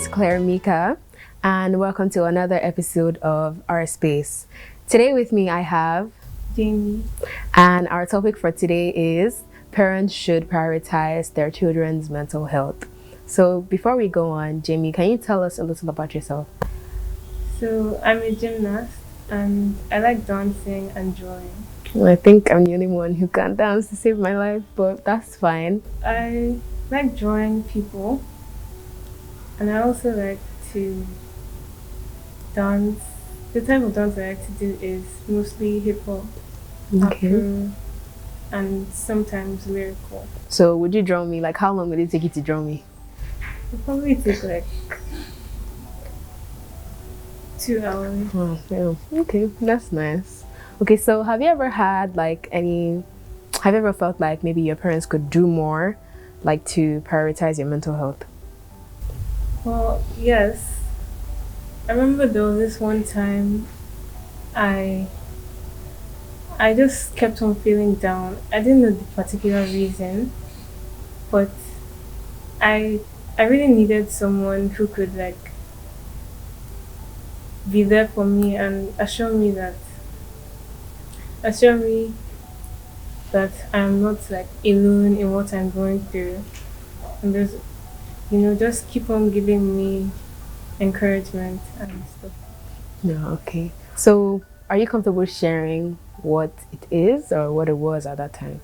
is Claire Mika, and welcome to another episode of Our Space. Today with me I have Jemi. And our topic for today is parents should prioritize their children's mental health. So before we go on, Jamie, can you tell us a little about yourself? So I'm a gymnast and I like dancing and drawing. Well, I think I'm the only one who can dance to save my life, but that's fine. I like drawing people and I also like to dance. The type of dance I like to do is mostly hip hop, Okay. Afro, and sometimes lyrical. So would you draw me? Like, how long would it take you to draw me? It'll probably take like 2 hours. Oh, yeah. Okay, that's nice. Okay, so have you ever had have you ever felt like maybe your parents could do more, like to prioritize your mental health? Well, yes. I remember there was this one time I I just kept on feeling down. I didn't know the particular reason, but I I really needed someone who could like be there for me and assure me that I'm not like alone in what I'm going through. And there's just keep on giving me encouragement and stuff. No, okay. So are you comfortable sharing what it is or what it was at that time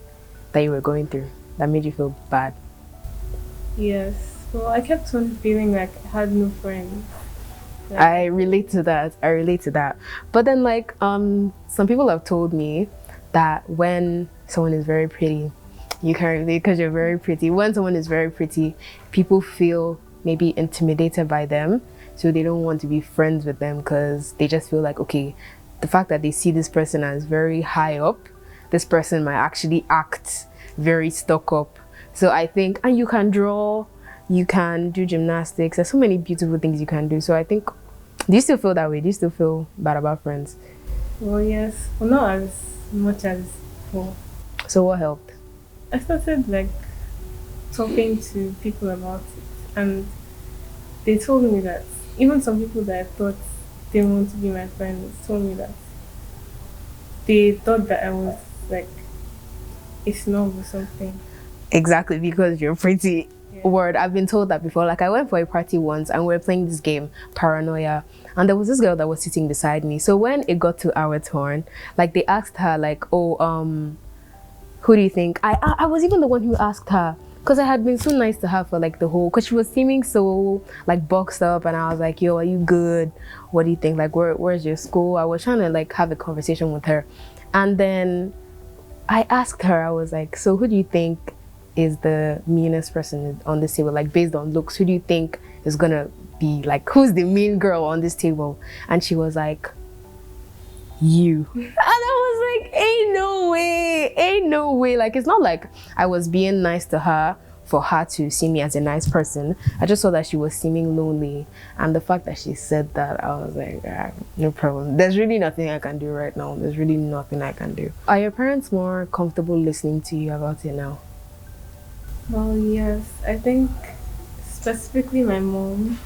that you were going through that made you feel bad? Yes. Well, I kept on feeling like I had no friends. I relate to that. I relate to that. But then some people have told me that when someone is very pretty, you can relate because you're very pretty. When someone is very pretty, people feel maybe intimidated by them. So they don't want to be friends with them because they just feel like, okay, the fact that they see this person as very high up, this person might actually act very stuck up. So I think, and you can draw, you can do gymnastics. There's so many beautiful things you can do. So I think, do you still feel that way? Do you still feel bad about friends? Well, yes. Well, not as much as before. So what helped? I started like talking to people about it, and they told me that even some people that I thought didn't want to be my friends told me that they thought that I was like a snob or something. Exactly, because you're pretty. Yeah. Word, I've been told that before. Like I went for a party once and we were playing this game, Paranoia, and there was this girl that was sitting beside me. So when it got to our turn, like they asked her, like, oh, who do you think? I was even the one who asked her because I had been so nice to her for like the whole, because she was seeming so like boxed up, and I was like, yo, are you good? What do you think? Like, where's your school? I was trying to like have a conversation with her, and then I asked her, I was like, so who do you think is the meanest person on this table? Like based on looks, who do you think is gonna be like, who's the mean girl on this table? And she was like, you. And I was like, ain't no way. Like it's not like I was being nice to her for her to see me as a nice person. I just saw that she was seeming lonely, and the fact that she said that, I was like, no problem. There's really nothing I can do right now. There's really nothing I can do. Are your parents more comfortable listening to you about it now? Well, yes, I think specifically my mom,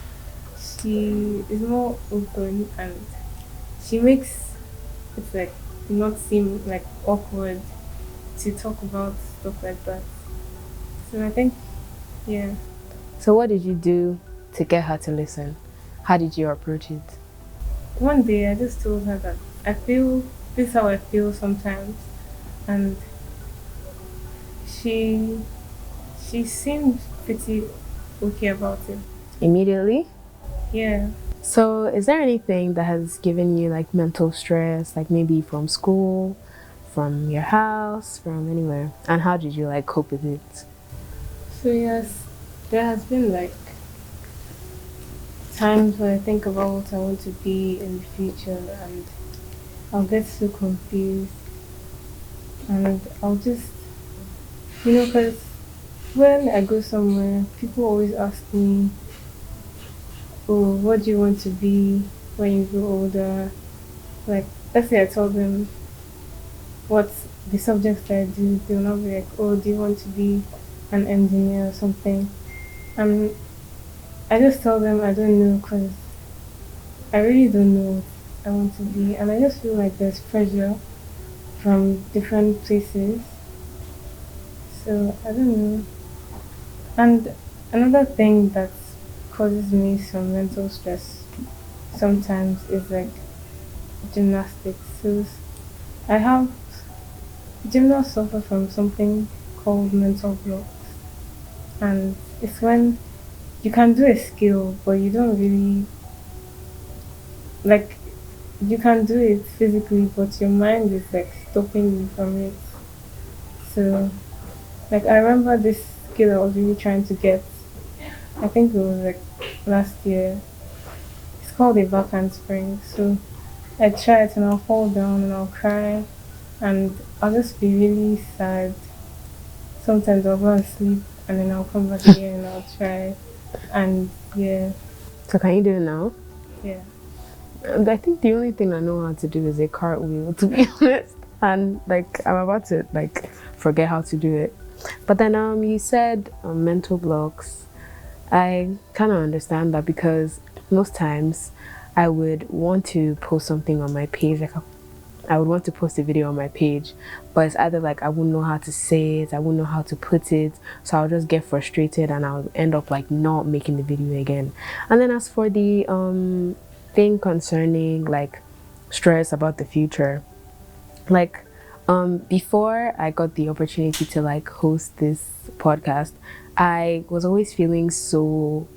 she is more open and she makes it like not seem like awkward to talk about stuff like that. So I think, yeah. So what did you do to get her to listen? How did you approach it? One day I just told her that I feel this is how I feel sometimes, and she she seemed pretty okay about it. Immediately? Yeah. So is there anything that has given you like mental stress, like maybe from school, from your house, from anywhere? And how did you like cope with it? So yes, there has been like times where I think about what I want to be in the future, and I'll get so confused, and I'll just because when I go somewhere, people always ask me, "Oh, what do you want to be when you grow older?" Like, let's say I tell them what the subjects that I do, they'll not be like, "Oh, do you want to be an engineer or something?" And I just tell them I don't know because I really don't know what I want to be, and I just feel like there's pressure from different places. So I don't know. And another thing that causes me some mental stress sometimes is like gymnastics. So I have gymnasts suffer from something called mental block, and it's when you can do a skill but you don't really like you can do it physically but your mind is like stopping you from it. So like I remember this skill I was really trying to get. I think it was like last year. It's called a back handspring. So I try it and I'll fall down and I'll cry and I'll just be really sad. Sometimes I'll go and sleep and then I'll come back again and I'll try. And yeah, So can you do it now? yeah. And I think the only thing I know how to do is a cartwheel, to be honest. And like I'm about to like forget how to do it. But then you said mental blocks. I kind of understand that because most times I would want to post something on my page, like I would want to post a video on my page, but it's either like I wouldn't know how to say it, I wouldn't know how to put it, so I'll just get frustrated and I'll end up like not making the video again. And then as for the thing concerning like stress about the future, like before I got the opportunity to like host this podcast, I was always feeling so,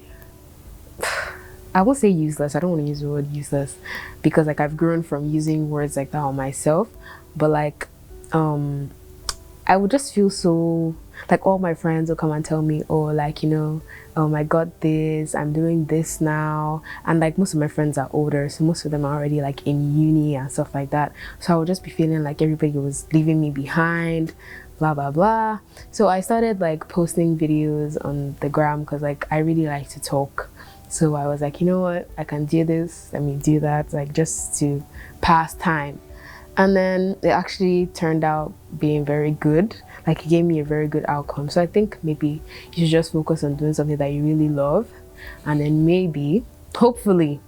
I won't say useless. I don't want to use the word useless because like I've grown from using words like that on myself. But like I would just feel so like all my friends will come and tell me, oh, like, you know, I got this, I'm doing this now. And like most of my friends are older, so most of them are already like in uni and stuff like that. So I would just be feeling like everybody was leaving me behind, blah blah blah. So I started like posting videos on the gram because like I really like to talk. So I was like, you know what, I can do this, let me do that, like just to pass time. And then it actually turned out being very good. Like it gave me a very good outcome. So I think maybe you should just focus on doing something that you really love, and then maybe, hopefully,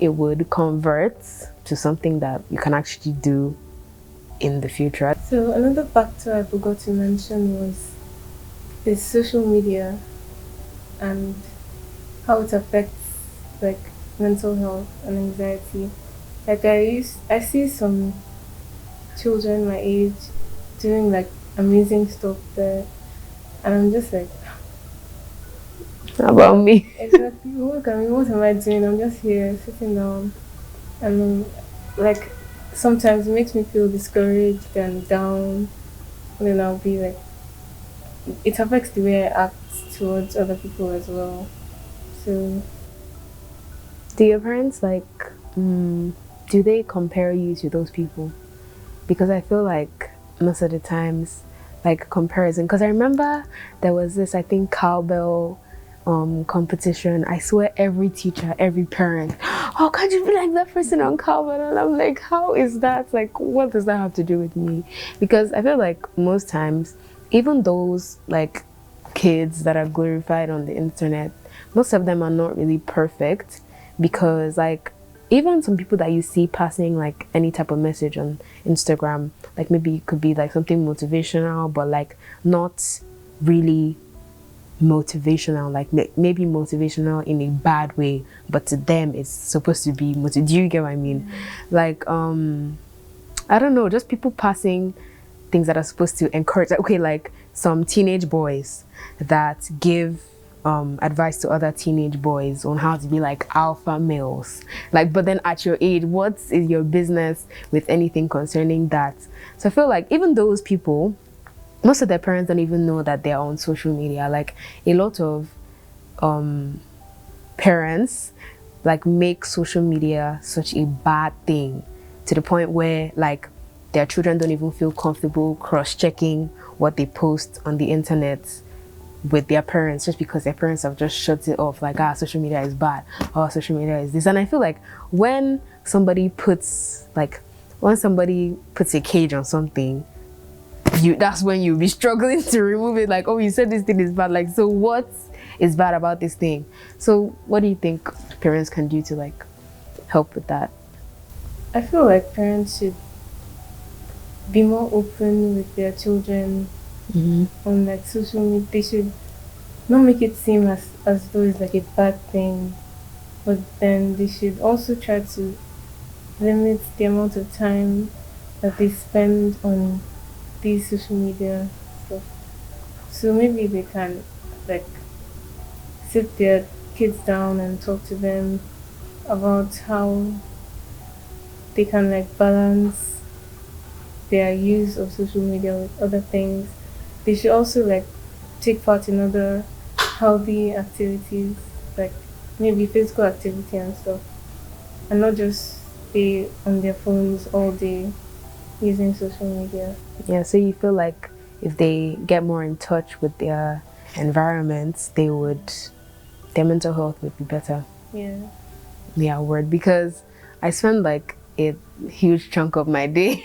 it would convert to something that you can actually do in the future. So another factor I forgot to mention was is social media and how it affects like mental health and anxiety. Like I see some children my age doing like amazing stuff there, and I'm just like, How about me? exactly what am I doing? I'm just here sitting down, and like sometimes it makes me feel discouraged and down, and then I'll be like, it affects the way I act towards other people as well. So Do your parents like, do they compare you to those people? Because I feel like most of the times, like comparison. Because I remember there was this, I think, cowbell competition. I swear every teacher, every parent, oh, can't you be like that person on cowbell? And I'm like, how is that? Like, what does that have to do with me? Because I feel like most times, even those like kids that are glorified on the internet, most of them are not really perfect because like even some people that you see passing like any type of message on Instagram, like maybe it could be like something motivational, but like not really motivational, like maybe motivational in a bad way, but to them it's supposed to be do you get what I mean? Like I don't know, just people passing things that are supposed to encourage, like, okay, like some teenage boys that give advice to other teenage boys on how to be like alpha males, like, but then at your age, what is your business with anything concerning that? So I feel like even those people, most of their parents don't even know that they're on social media. Like a lot of parents like make social media such a bad thing to the point where like their children don't even feel comfortable cross-checking what they post on the internet with their parents, just because their parents have just shut it off, like, social media is bad, social media is this. And I feel like when somebody puts a cage on something, that's when you'll be struggling to remove it. Like, oh, you said this thing is bad, like, so what is bad about this thing. So what do you think parents can do to like help with that? I feel like parents should be more open with their children Mm-hmm. on like social media. They should not make it seem as though it's like a bad thing, but then they should also try to limit the amount of time that they spend on these social media stuff. So maybe they can like sit their kids down and talk to them about how they can like balance their use of social media with other things. They should also like take part in other healthy activities, like maybe physical activity and stuff, and not just stay on their phones all day using social media. Yeah, so you feel like if they get more in touch with their environments, their mental health would be better. Yeah. Yeah, word, because I spend like a huge chunk of my day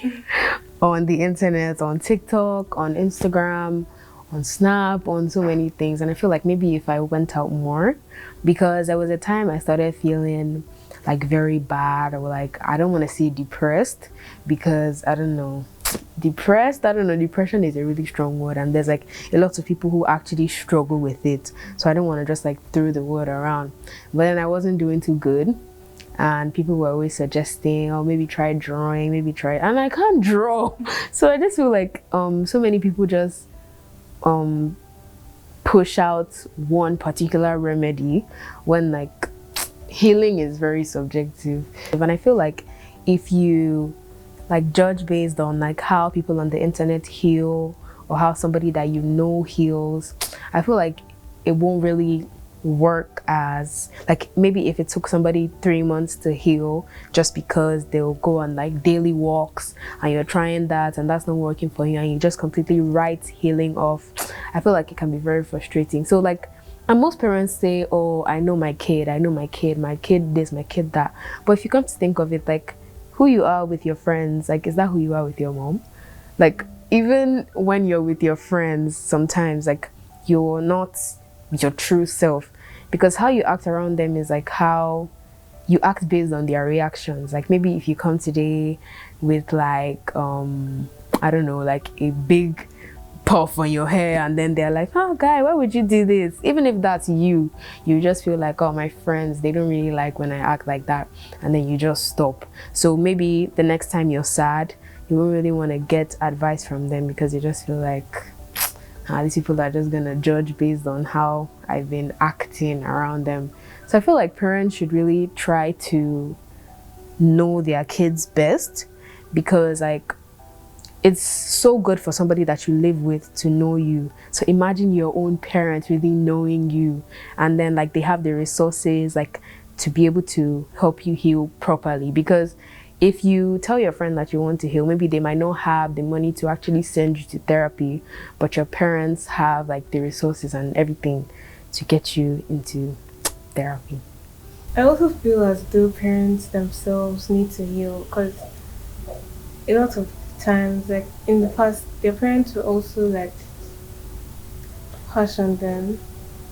on the internet, on TikTok, on Instagram, on Snap, on so many things. And I feel like maybe if I went out more, because there was a time I started feeling like very bad, or like I don't want to say depressed, because I don't know. Depressed, I don't know, depression is a really strong word, and there's like a lot of people who actually struggle with it. So I don't want to just like throw the word around. But then I wasn't doing too good, and people were always suggesting, oh, maybe try drawing, maybe try, and I can't draw. So I just feel like so many people just um push out one particular remedy when like healing is very subjective. And I feel like if you like judge based on like how people on the internet heal, or how somebody that you know heals, I feel like it won't really work. As like, maybe if it took somebody 3 months to heal just because they'll go on like daily walks, and you're trying that and that's not working for you, and you just completely write healing off, I feel like it can be very frustrating. So like, and most parents say, oh, I know my kid, my kid this, my kid that. But if you come to think of it, like, who you are with your friends, like, is that who you are with your mom? Like, even when you're with your friends, sometimes like you're not your true self, because how you act around them is like how you act based on their reactions. Like, maybe if you come today with like I don't know, like a big puff on your hair, and then they're like, oh guy, why would you do this? Even if that's you, you just feel like, oh, my friends, they don't really like when I act like that, and then you just stop. So maybe the next time you're sad, you won't really want to get advice from them, because you just feel like, these people are just gonna judge based on how I've been acting around them. So I feel like parents should really try to know their kids best, because like, it's so good for somebody that you live with to know you. So imagine your own parents really knowing you, and then like they have the resources like to be able to help you heal properly. Because if you tell your friend that you want to heal, maybe they might not have the money to actually send you to therapy, but your parents have like the resources and everything to get you into therapy. I also feel as though parents themselves need to heal, because a lot of times, like in the past, their parents were also like harsh on them,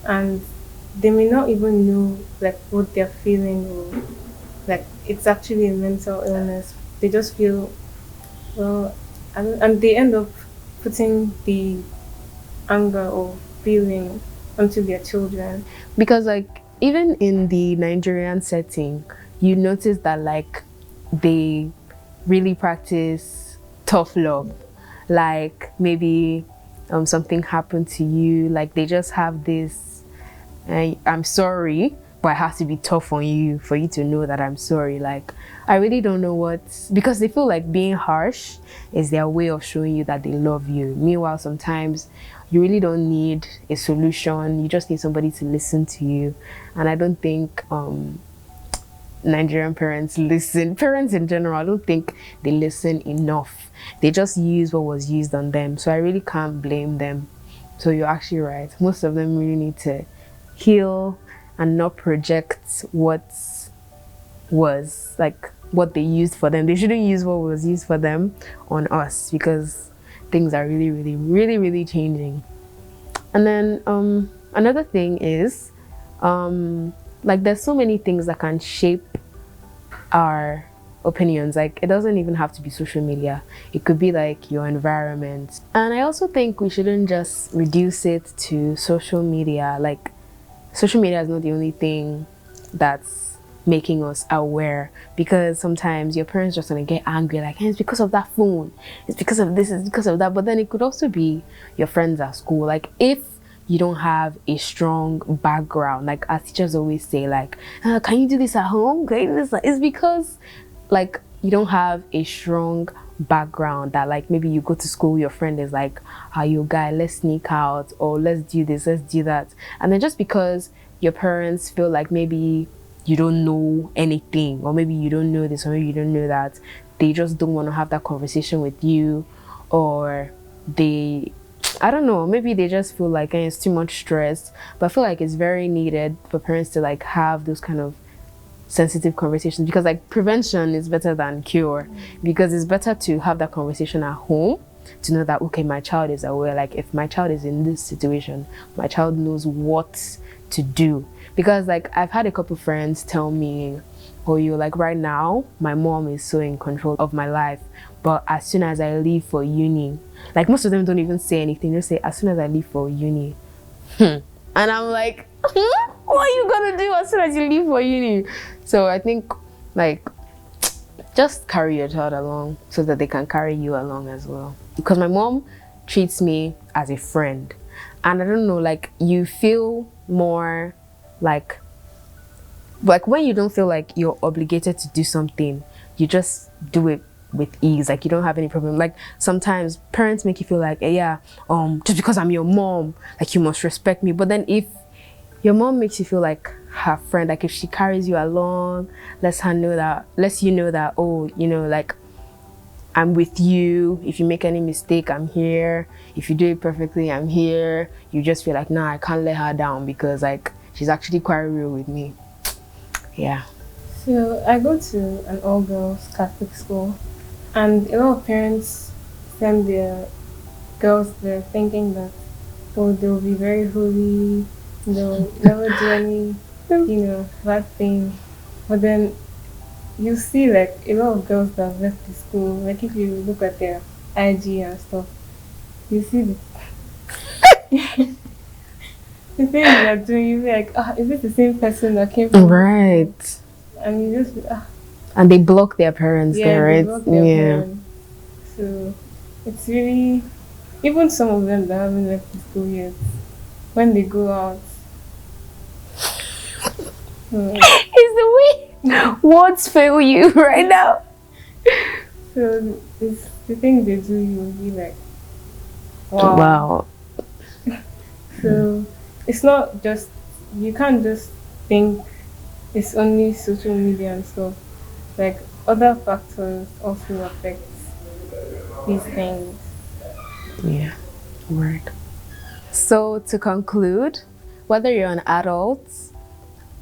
and they may not even know like what they're feeling, or like it's actually a mental illness. They just feel well, and they end up putting the anger or feeling onto their children. Because like, even in the Nigerian setting, you notice that like they really practice tough love. Like, maybe something happened to you, like they just have this, I'm sorry, but I have to be tough on you for you to know that I'm sorry. Like, I really don't know what, because they feel like being harsh is their way of showing you that they love you. Meanwhile, sometimes you really don't need a solution, you just need somebody to listen to you. And I don't think Nigerian parents listen. Parents in general, I don't think they listen enough. They just use what was used on them. So I really can't blame them. So you're actually right. Most of them really need to heal and not project what was like what they used for them. They shouldn't use what was used for them on us, because things are really, really, really, really changing. And then another thing is, like there's so many things that can shape our opinions. Like it doesn't even have to be social media, it could be like your environment. And I also think we shouldn't just reduce it to social media. Like social media is not the only thing that's making us aware, because sometimes your parents just want to get angry like, hey, it's because of that phone, it's because of this, it's because of that. But then it could also be your friends at school. Like if you don't have a strong background, like our teachers always say, like, can you do this at home, can you do this? It's because like you don't have a strong background, that like maybe you go to school, your friend is like, are you a guy, let's sneak out, or let's do this, let's do that. And then just because your parents feel like maybe you don't know anything, or maybe you don't know this, or maybe you don't know that, they just don't want to have that conversation with you. Or they, I don't know, maybe they just feel like it's too much stress. But I feel like it's very needed for parents to like have those kind of sensitive conversations, because like prevention is better than cure. Because it's better to have that conversation at home, to know that okay, my child is aware, like if my child is in this situation, my child knows what to do. Because like I've had a couple friends tell me, oh, you like right now my mom is so in control of my life, but as soon as I leave for uni, like most of them don't even say anything, they say as soon as I leave for uni. And I'm like, what are you gonna do as soon as you leave for uni? So I think like just carry your child along so that they can carry you along as well. Because my mom treats me as a friend, and I don't know, like you feel more like when you don't feel like you're obligated to do something, you just do it with ease, like you don't have any problem. Like sometimes parents make you feel like, yeah, just because I'm your mom, like you must respect me. But then if your mom makes you feel like her friend, like if she carries you along, lets you know that, oh, you know, like I'm with you. If you make any mistake, I'm here. If you do it perfectly, I'm here. You just feel like, nah, I can't let her down, because like she's actually quite real with me. Yeah. So I go to an all-girls Catholic school, and a lot of parents send their girls there thinking that, oh, they'll be very holy, they'll never do any, bad thing. But then you see like a lot of girls that have left the school, like if you look at their IG and stuff, you see the things they're doing, you be like, is it the same person that came from Right. and you just And they block their parents there, they right? block their parents. So it's really, even some of them that haven't left the school yet, when they go out, It's the way words fail you right now. so it's the thing they do, you'll be like, wow. Wow. So it's not just, you can't just think it's only social media and stuff. Like other factors also affect these things. Yeah. Word. So to conclude, whether you're an adult,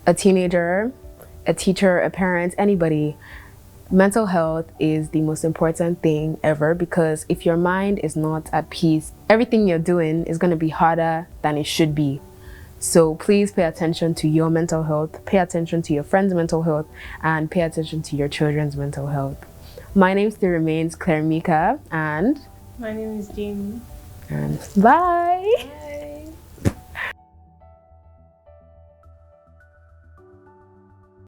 a teenager, a teacher, a parent, anybody, mental health is the most important thing ever, because if your mind is not at peace, everything you're doing is going to be harder than it should be. So please pay attention to your mental health, pay attention to your friends' mental health, and pay attention to your children's mental health. My name still remains Claire Mika, and My name is Jamie. bye. Bye.